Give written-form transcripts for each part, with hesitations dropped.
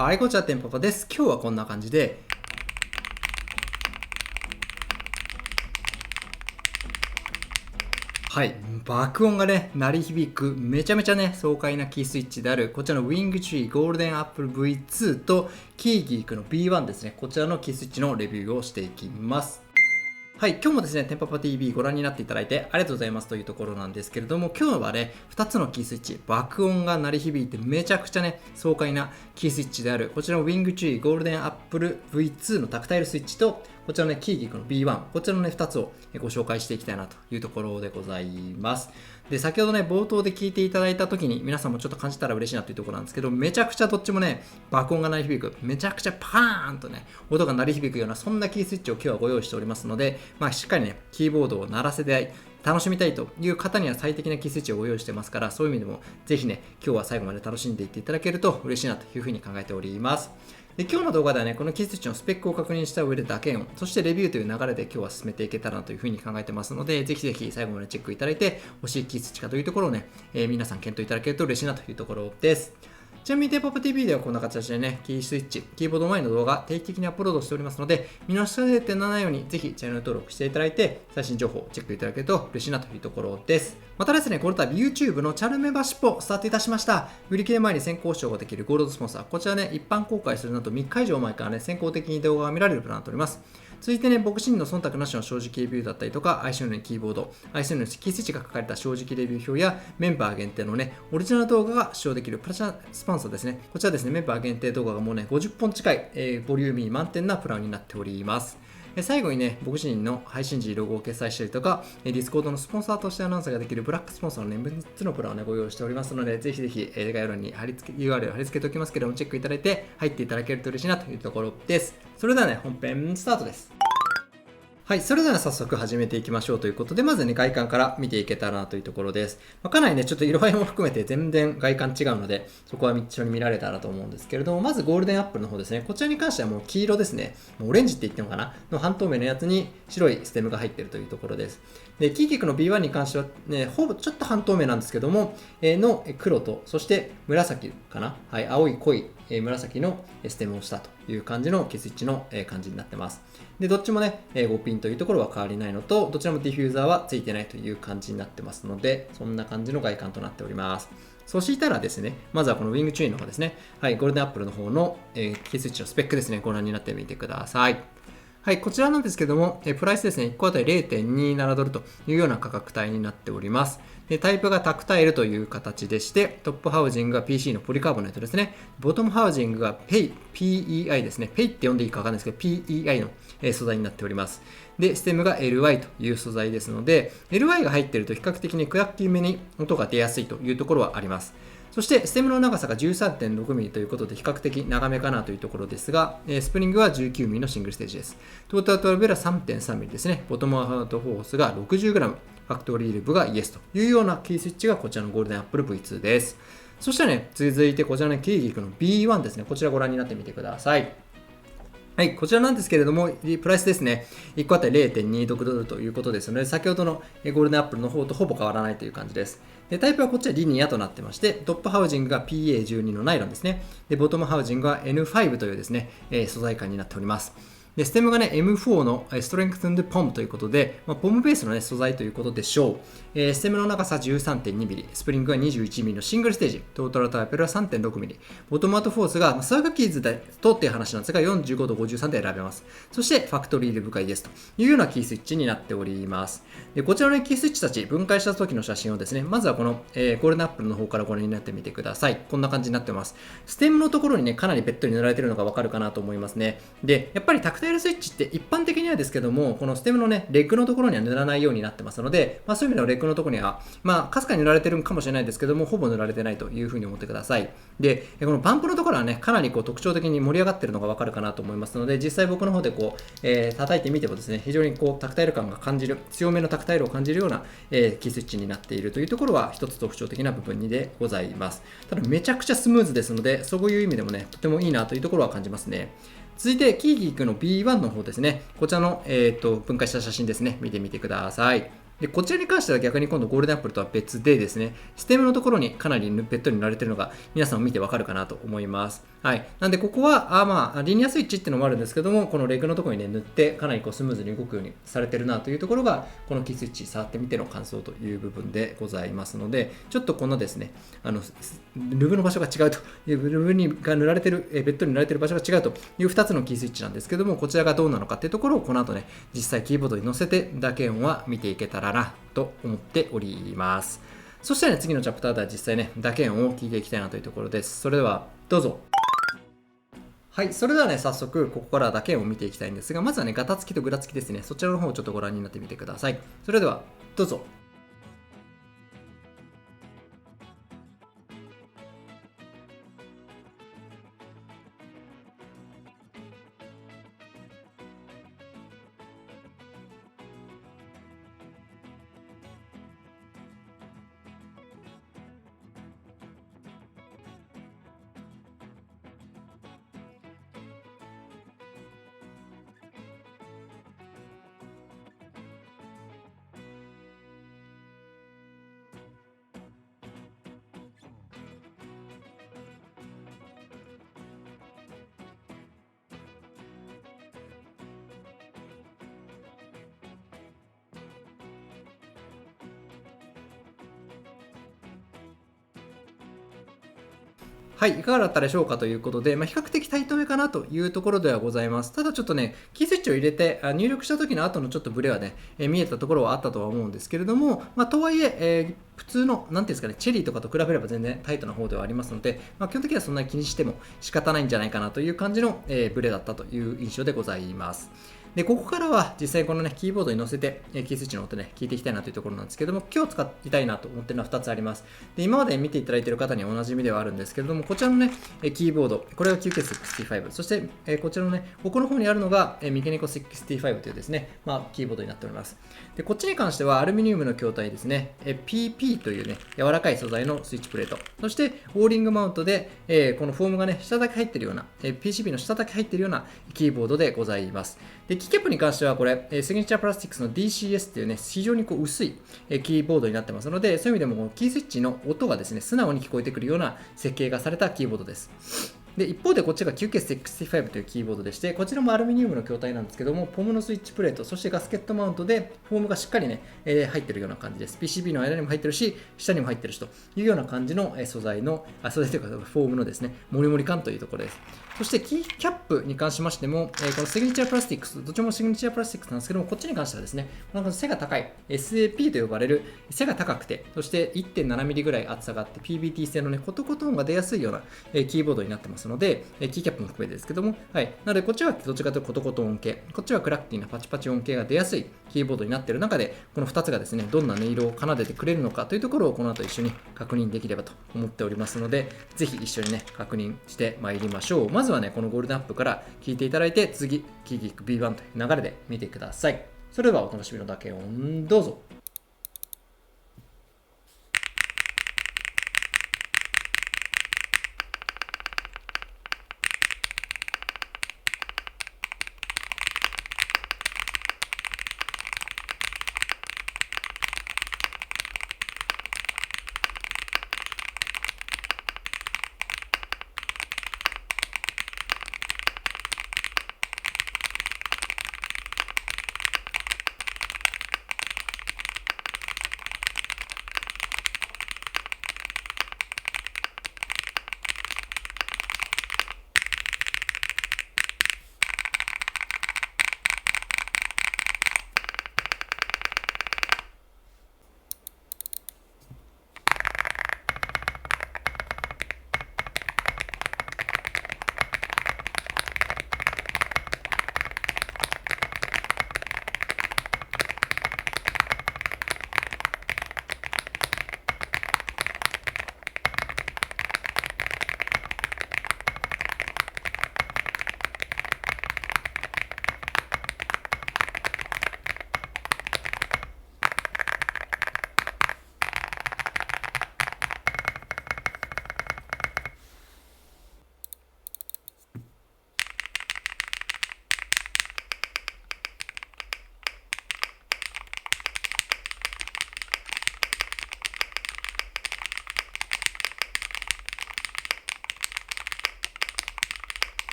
はい、こちら、てんぱぱです。今日はこんな感じで、はい、爆音がね、鳴り響く、めちゃめちゃね、爽快なキースイッチである、こちらの WingTree Golden Apple V2 と、キーギークの B1 ですね、こちらのキースイッチのレビューをしていきます。はい、今日もですね、てんぱぱ TV ご覧になっていただいてありがとうございますというところなんですけれども、今日はね、2つのキースイッチ、爆音が鳴り響いてめちゃくちゃね、爽快なキースイッチである、こちらの WingTree Golden Apple V2 のタクタイルスイッチと、こちらのね、キーギークの B1、こちらのね、2つをご紹介していきたいなというところでございます。で、先ほどね、冒頭で聞いていただいた時に、皆さんもちょっと感じたら嬉しいなというところなんですけど、めちゃくちゃどっちもね、爆音が鳴り響く、めちゃくちゃパーンとね、音が鳴り響くような、そんなキースイッチを今日はご用意しておりますので、しっかりね、キーボードを鳴らせて楽しみたいという方には最適なキースイッチをご用意してますから、そういう意味でもぜひね、今日は最後まで楽しんでいっていただけると嬉しいなというふうに考えております。で、今日の動画ではね、このキースイッチのスペックを確認した上で打鍵音、そしてレビューという流れで今日は進めていけたらなというふうに考えてますので、ぜひぜひ最後までチェックいただいて、欲しいキースイッチかというところをね、皆さん検討いただけると嬉しいなというところです。ちなみに、てんぱぱ TV ではこんな形でね、キースイッチ、キーボード前の動画、定期的にアップロードしておりますので、見逃してないように、ぜひチャンネル登録していただいて、最新情報をチェックいただけると嬉しいなというところです。またですね、この度 YouTube のチャンネルメンバーシップをスタートいたしました。売り切れ前に先行視聴ができるゴールドスポンサー、こちらね、一般公開するなど3日以上前からね、先行的に動画が見られるプランになっております。続いてね、僕自身の忖度なしの正直レビューだったりとか、相性のいいキーボード、相性のいいキースイッチが書かれた正直レビュー表や、メンバー限定のね、オリジナル動画が視聴できるプラチナスポンサーですね。こちらですね、メンバー限定動画がもうね、50本近い、ボリューミー満点なプランになっております。最後にね、僕自身の配信時ロゴを掲載したりとか、Discord のスポンサーとしてアナウンサーができるブラックスポンサーのね、3つのプランをね、ご用意しておりますので、ぜひぜひ、概要欄にURL 貼り付けておきますけども、チェックいただいて、入っていただけると嬉しいなというところです。それではね、本編スタートです。はい、それでは早速始めていきましょうということで、まずね、外観から見ていけたらなというところです。かなりね、ちょっと色合いも含めて全然外観違うので、そこは一緒に見られたらと思うんですけれども、まずゴールデンアップルの方ですね。こちらに関してはもう黄色ですね。もうオレンジって言ってもかなの半透明のやつに白いステムが入っているというところです。で、キーキックの B1 に関してはね、ほぼちょっと半透明なんですけども、の黒と、そして紫かな。はい、青い濃い紫のステムをしたという感じのキースイッチの感じになってます。で、どっちもね、5ピンというところは変わりないのと、どちらもディフューザーはついてないという感じになってますので、そんな感じの外観となっております。そしたらですね、まずはこの WingTree の方ですね。はい、ゴールデンアップルの方の、キースイッチのスペックですね、ご覧になってみてください。はい、こちらなんですけども、プライスですね、1個あたり 0.27 ドルというような価格帯になっております。で、タイプがタクタイルという形でして、トップハウジングが PC のポリカーボネットですね。ボトムハウジングが PEI ですね。PEI って呼んでいいかわかんないですけど、PEI の素材になっております。で、ステムが LY という素材ですので、LY が入っていると比較的にクラッキーめに音が出やすいというところはあります。そして、ステムの長さが 13.6mm ということで比較的長めかなというところですが、スプリングは 19mm のシングルステージです。トータルトラベルは 3.3mm ですね。ボトムアウトフォースが 60g、ファクトリールブがイエスというようなキースイッチがこちらのゴールデンアップル V2 です。そしてね、続いてこちらのキーギークの B1 ですね。こちらご覧になってみてください。はい、こちらなんですけれども、プライスですね、1個あたり 0.26 ドルということですので、先ほどのゴールデンアップルの方とほぼ変わらないという感じです。で、タイプはこっちはリニアとなってまして、トップハウジングが PA12 のナイロンですね。で、ボトムハウジングは N5 というですね、素材感になっております。で、ステムがね、M4 のストレングスンドポムということで、ポムベースの、ね、素材ということでしょう。ステムの長さ 13.2mm、スプリングが 21mm のシングルステージ、トータルタイプは 3.6mm、ボトムアウトフォースが、サーガキーズだとっていう話なんですが、45度53で選べます。そして、ファクトリール深いですというようなキースイッチになっております。で、こちらの、ね、キースイッチたち、分解した時の写真をですね、まずはこの、ゴールデンアップルの方からご覧になってみてください。こんな感じになってます。ステムのところにね、かなりべっとり塗られているのがわかるかなと思いますね。で、やっぱりタクタイルスイッチって一般的にはですけども、このステムのね、レッグのところには塗らないようになってますので、そういう意味ではレッグのところには、かすかに塗られてるかもしれないですけども、ほぼ塗られてないというふうに思ってください。で、このバンプのところはね、かなりこう特徴的に盛り上がってるのがわかるかなと思いますので、実際僕の方でこう、叩いてみてもですね、非常にこうタクタイル感が感じる、強めのタクタイルを感じるような、キースイッチになっているというところは一つ特徴的な部分にでございます。ただめちゃくちゃスムーズですので、そういう意味でもね、とてもいいなというところは感じますね。続いて、キーギークの B1 の方ですね。こちらの、分解した写真ですね。見てみてください。で、こちらに関しては逆に今度ゴールデンアップルとは別でですね、ステムのところにかなりべっとり塗られているのが皆さん見てわかるかなと思います。はい。なんで、ここは、まあ、リニアスイッチっていうのもあるんですけども、このレグのところにね、塗って、かなりこうスムーズに動くようにされてるなというところが、このキースイッチ触ってみての感想という部分でございますので、ちょっとこのですね、ルブの場所が違うという、ルブが塗られてる、ベッドに塗られてる場所が違うという2つのキースイッチなんですけども、こちらがどうなのかっていうところを、この後ね、実際キーボードに載せて、打鍵音は見ていけたらなと思っております。そしたらね、次のチャプターでは実際ね、打鍵音を聞いていきたいなというところです。それでは、どうぞ。はい、それではね、早速、ここからは打鍵を見ていきたいんですが、まずはね、ガタつきとグラつきですね、そちらの方をちょっとご覧になってみてください。それでは、どうぞ。はい、いかがだったでしょうかということで、比較的タイトめかなというところではございます。ただちょっとね、キースイッチを入れて入力した時の後のちょっとブレはね、見えたところはあったとは思うんですけれども、とはいえ普通の、なんていうんですかね、チェリーとかと比べれば全然タイトな方ではありますので、基本的にはそんなに気にしても仕方ないんじゃないかなという感じの、ブレだったという印象でございます。で、ここからは実際このね、キーボードに載せて、キースイッチの音ね、聞いていきたいなというところなんですけども、今日使いたいなと思っているのは2つあります。で、今まで見ていただいている方にはおなじみではあるんですけれども、こちらのね、キーボード、これが QK65、そして、こちらのね、奥の方にあるのが、ミケニコ65というですね、キーボードになっております。で、こっちに関してはアルミニウムの筐体ですね、PP というね、柔らかい素材のスイッチプレート、そしてオーリングマウントで、このフォームがね、下だけ入っているような、PCB の下だけ入っているようなキーボードでございます。で、キーキャップに関してはこれ、シグニチャープラスティックスの DCS っていうね、非常にこう薄いキーボードになってますので、そういう意味でもキースイッチの音がですね、素直に聞こえてくるような設計がされたキーボードです。で、一方でこっちが QK65 というキーボードでして、こちらもアルミニウムの筐体なんですけども、ポムのスイッチプレート、そしてガスケットマウントでフォームがしっかりね、入ってるような感じです。PCB の間にも入ってるし、下にも入ってるしというような感じの素材というかフォームのですね、モリモリ感というところです。そしてキーキャップに関しましても、このシグニチャープラスティックス、どっちもシグニチャープラスティックスなんですけども、こっちに関してはですね、なんか背が高い SAP と呼ばれる背が高くて、そして 1.7mm ぐらい厚さがあって PBT 製のね、コトコト音が出やすいようなキーボードになってますので、キーキャップも含めてですけども、はい。なので、こっちはどっちかというとコトコト音系、こっちはクラッキーなパチパチ音系が出やすいキーボードになっている中で、この2つがですね、どんな音色を奏でてくれるのかというところをこの後一緒に確認できればと思っておりますので、ぜひ一緒にね、確認してまいりましょう。まずはね、このゴールデンアップから聞いていただいて、次、キーキック B1 という流れで見てください。それではお楽しみのだけをどうぞ。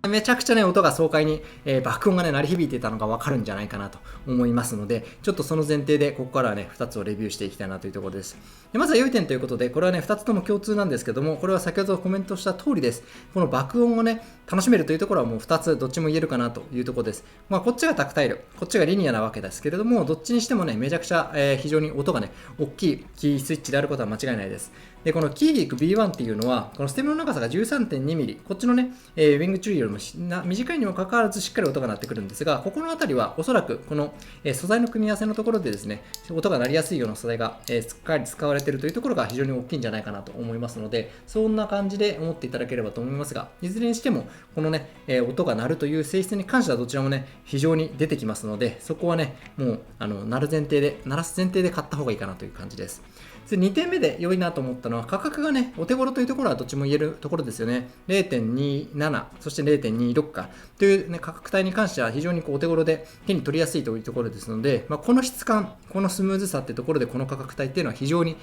めちゃくちゃね、音が爽快に、爆音がね、鳴り響いていたのがわかるんじゃないかなと思いますので、ちょっとその前提で、ここからはね、2つをレビューしていきたいなというところです。でまずは良い点ということで、これはね、2つとも共通なんですけども、これは先ほどコメントした通りです。この爆音をね、楽しめるというところはもう2つ、どっちも言えるかなというところです。こっちがタクタイル、こっちがリニアなわけですけれども、どっちにしてもね、めちゃくちゃ、非常に音がね、大きいキースイッチであることは間違いないです。で、このキーギーク B1 っていうのは、このステムの長さが 13.2mm、こっちのね、ウィングチュリーよりも短いにもかかわらずしっかり音が鳴ってくるんですが、ここのあたりはおそらくこの、素材の組み合わせのところでですね、音が鳴りやすいような素材が、しっかり使われているというところが非常に大きいんじゃないかなと思いますので、そんな感じで思っていただければと思いますが、いずれにしても、このね、音が鳴るという性質に関してはどちらもね、非常に出てきますので、そこはね、もう鳴らす前提で買った方がいいかなという感じです。で2点目で良いなと思ったのは価格がね、お手頃というところはどっちも言えるところですよね。0.27、そして 0.26 かという、ね、価格帯に関しては非常にお手頃で手に取りやすいというところですので、この質感、このスムーズさってところでこの価格帯っていうのは非常に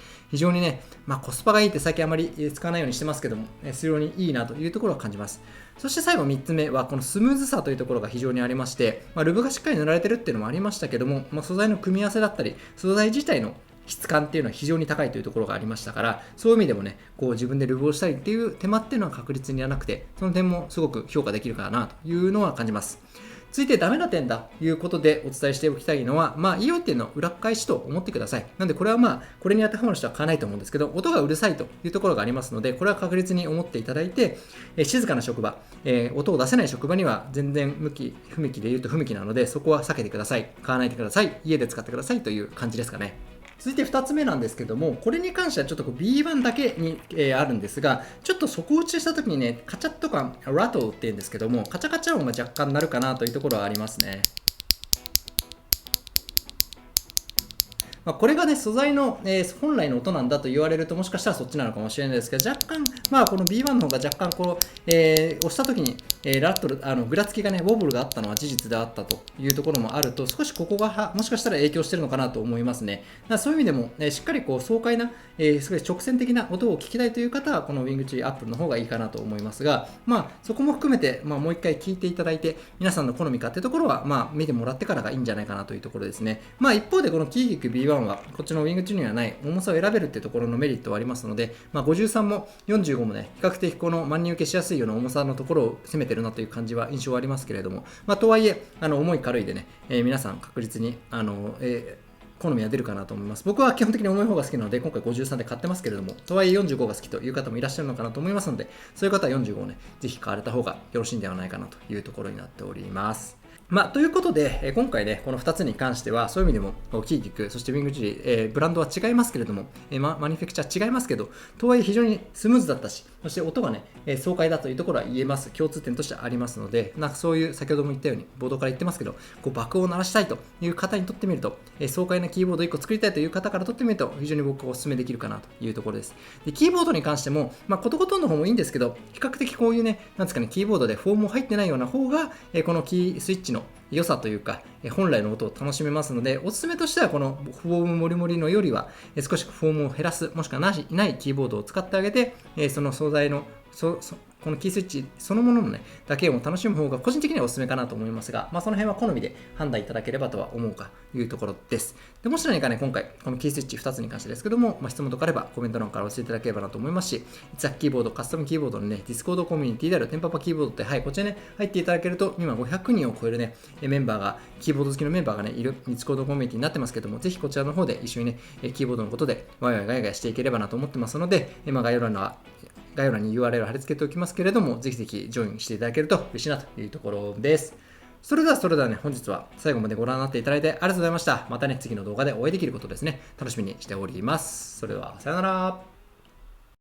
ね、コスパがいいって最近あまり使わないようにしてますけども、非常にいいなというところを感じます。そして最後3つ目はこのスムーズさというところが非常にありまして、ルブがしっかり塗られてるっていうのもありましたけども、素材の組み合わせだったり、素材自体の質感っていうのは非常に高いというところがありましたから、そういう意味でもね、こう自分でルブをしたりっていう手間っていうのは確実にはなくて、その点もすごく評価できるかなというのは感じます。続いてダメな点だということでお伝えしておきたいのは、いい点の裏返しと思ってください。なのでこれはこれに当てはまる人は買わないと思うんですけど、音がうるさいというところがありますので、これは確実に思っていただいて、静かな職場、音を出せない職場には全然不向きで言うと不向きなので、そこは避けてください。買わないでください。家で使ってくださいという感じですかね。続いて2つ目なんですけども、これに関してはちょっとB1 だけに、あるんですが、ちょっと底打ちした時にね、カチャッとかラトルって言うんですけども、カチャカチャ音が若干鳴るかなというところはありますね。これがね、素材の、本来の音なんだと言われると、もしかしたらそっちなのかもしれないですけど、若干、この B1 の方が若干押した時に、ラットル、ぐらつきがね、ウォブルがあったのは事実であったというところもあると、少しここがもしかしたら影響してるのかなと思いますね。そういう意味でも、しっかり爽快な、すごい直線的な音を聞きたいという方は、このウィングチュリーアップルの方がいいかなと思いますが、そこも含めて、もう一回聞いていただいて、皆さんの好みかっていうところは、見てもらってからがいいんじゃないかなというところですね。一方でこのキーギック B1 はこっちのウィングチューニングにはない重さを選べるっていうところのメリットはありますので、53も45もね、比較的この万人受けしやすいような重さのところを攻めてるなという感じは印象はありますけれども、とはいえ重い軽いでね、皆さん確実に好みは出るかなと思います。僕は基本的に重い方が好きなので、今回53で買ってますけれども、とはいえ45が好きという方もいらっしゃるのかなと思いますので、そういう方は45をね、ぜひ買われた方がよろしいんではないかなというところになっております。ということで、今回ね、この2つに関しては、そういう意味でも、キーギック、そしてウィングチュリー、ブランドは違いますけれども、マニフェクチャー違いますけど、とはいえ非常にスムーズだったし、そして音がね、爽快だというところは言えます。共通点としてありますので、そういう、先ほども言ったように、冒頭から言ってますけど、爆音を鳴らしたいという方にとってみると、爽快なキーボード1個作りたいという方からとってみると、非常に僕はお勧めできるかなというところです。で、キーボードに関しても、ことごとんの方もいいんですけど、比較的こういうね、なんですかね、キーボードでフォームも入ってないような方が、このキースイッチの良さというか、本来の音を楽しめますので、おすすめとしてはこのフォームもりもりのよりは、少しフォームを減らす、もしくはないキーボードを使ってあげて、その素材のこのキースイッチそのもののね、だけを楽しむ方が個人的にはおすすめかなと思いますが、その辺は好みで判断いただければとは思うかというところです。でもし何かね、今回、このキースイッチ2つに関してですけども、質問とかあればコメント欄から教えていただければなと思いますし、ザッキーボード、カスタムキーボードのね、ディスコードコミュニティであるテンパパキーボードって、こちらね、入っていただけると、今500人を超えるね、メンバーが、キーボード好きのメンバーがね、いるディスコードコミュニティになってますけども、ぜひこちらの方で一緒にね、キーボードのことでワイワイガヤガヤしていければなと思ってますので、概要欄に URL を貼り付けておきますけれども、ぜひぜひジョインしていただけると嬉しいなというところです。それではね、本日は最後までご覧になっていただいてありがとうございました。またね、次の動画でお会いできることですね、楽しみにしております。それでは、さよなら。